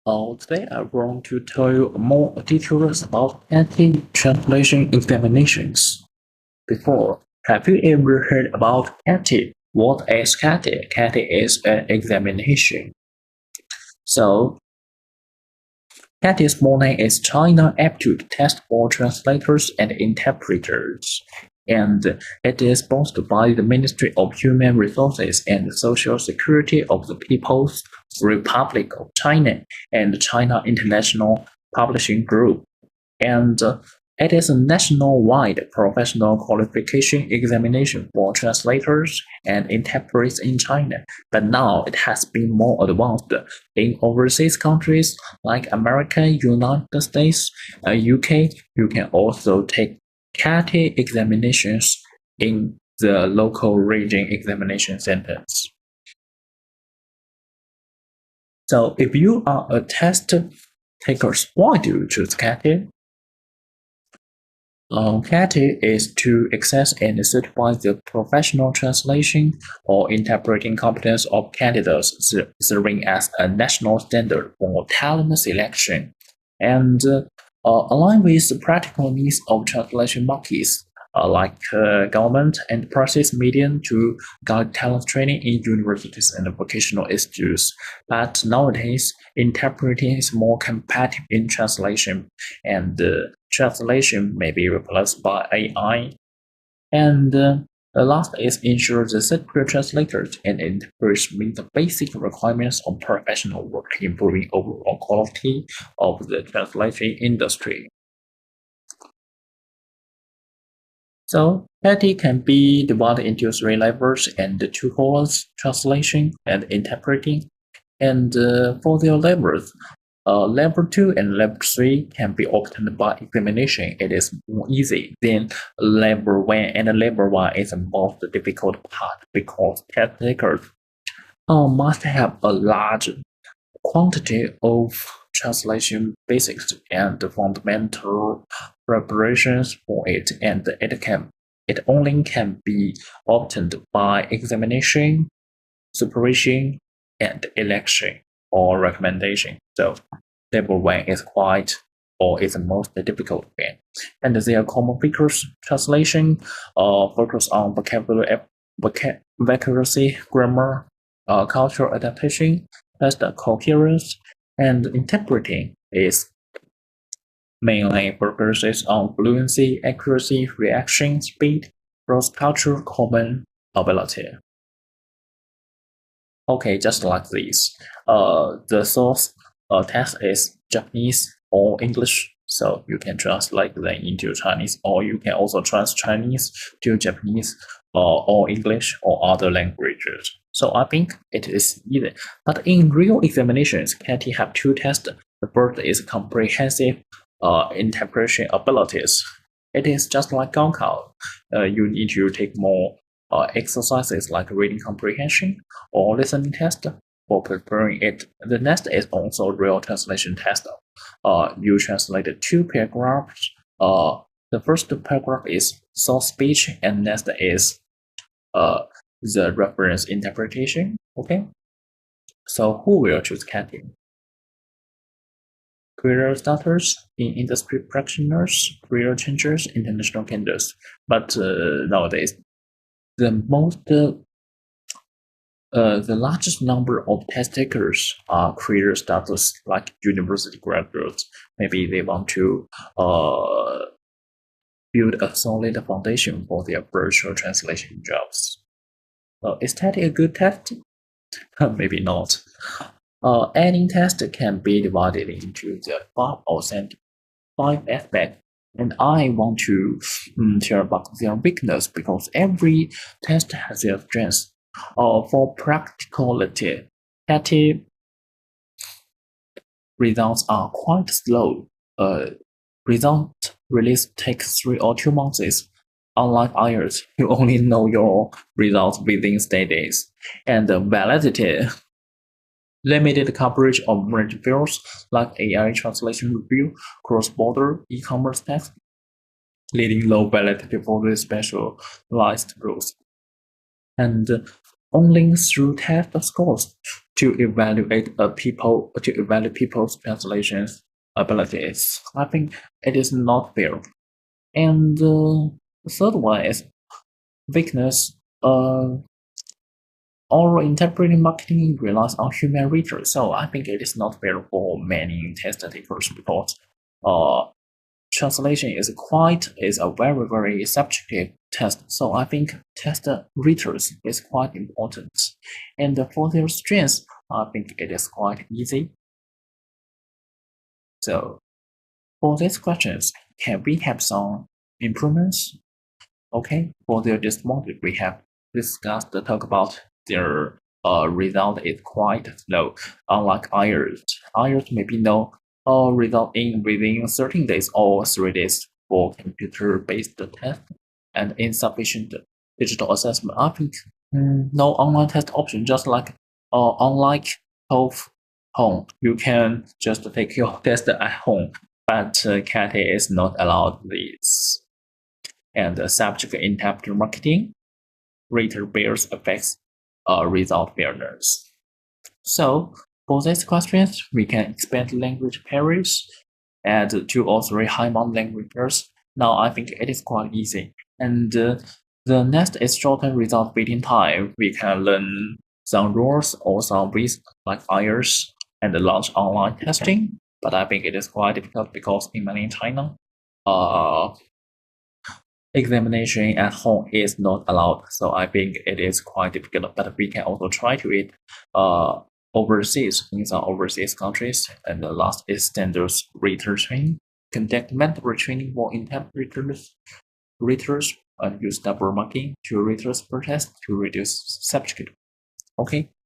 Today I want to tell you more details about CATTI translation examinations. Before, have you ever heard about CATTI? What is CATTI? CATTI is an examination. So, CATTI's morning is China Aptitude Test for translators and interpreters, and it is sponsored by the Ministry of Human Resources and Social Security of the People's Republic of China and China International Publishing Group, and it is a nationwide professional qualification examination for translators and interpreters in China, but now it has been more advanced in overseas countries like America, United States, UK. You can also take CATTI examinations in the local region examination centers. So if you are a test taker, why do you choose CATTI? CATTI is to access and certify the professional translation or interpreting competence of candidates serving as a national standard for talent selection and align with the practical needs of translation markets like government, enterprises, media to guide talent training in universities and vocational institutes. But nowadays, interpreting is more competitive in translation, and translation may be replaced by AI. And the last is ensure the certified translators and interpreters meet the basic requirements of professional work, improving overall quality of the translation industry. So CATTI can be divided into three levels and two columns: translation and interpreting. And for their levels, level 2 and level 3 can be obtained by examination. It is more easy than level 1, and level 1 is the most difficult part because test takers must have a large quantity of translation basics and fundamental preparations for it, and it only can be obtained by examination, supervision, and election or recommendation. So level 1 is is the most difficult one. And their common features: translation, focus on vocabulary accuracy, grammar, cultural adaptation, test coherence, and interpreting is mainly focuses on fluency, accuracy, reaction speed, cross-cultural common ability. Okay, just like this. The source text is Japanese or English, so you can translate them into Chinese, or you can also translate Chinese to Japanese or English or other languages. So I think it is easy. But in real examinations, CATTI have two tests. The first is comprehensive interpretation abilities. It is just like Gaokao. You need to take more exercises like reading comprehension or listening test for preparing it. The next is also real translation test. You translate two paragraphs. The first paragraph is source speech, and next is the reference interpretation. Okay, so who will choose CATTI? Career starters, in industry practitioners, career changers, international candidates. But nowadays, the largest number of test takers are career starters, like university graduates. Maybe they want to build a solid foundation for their virtual translation jobs. Is that a good test? Maybe not. Any test can be divided into the five aspects, and I want to share about their weakness because every test has their strengths. For practicality, CATTI results are quite slow. Result release takes 3 or 2 months. Unlike IELTS, you only know your results within days. And validity, limited coverage of range fields like AI translation review, cross-border e-commerce text, leading low validity for the specialized rules. And only through test scores to evaluate people's translation abilities. I think it is not fair. And the third one is weakness. Oral interpreting marketing relies on human readers, so I think it is not fair for many test takers because uh, translation is a very subjective test. So I think test readers is quite important, and for their strengths, I think it is quite easy. So for these questions, can we have some improvements? Okay, for their dismodel, we have discussed the talk about their result is quite low. Unlike IELTS maybe no result in within 13 days or 3 days for computer-based test and insufficient digital assessment. I think no online test option, just like online of home. You can just take your test at home, but CATTI is not allowed this. And the subject interpreter marketing rater bears affects result fairness. So for these questions, we can expand language pairs, add 2 or 3 high-mount language pairs. Now I think it is quite easy. And the next is shorten result waiting time. We can learn some rules or some ways like IELTS and launch online testing. But I think it is quite difficult because in mainland China, examination at home is not allowed. So I think it is quite difficult, but we can also try to it overseas in some overseas countries. And the last is standards reader training. Conduct mandatory training for interpreters, readers, and use double marking to readers per test to reduce subject. Okay,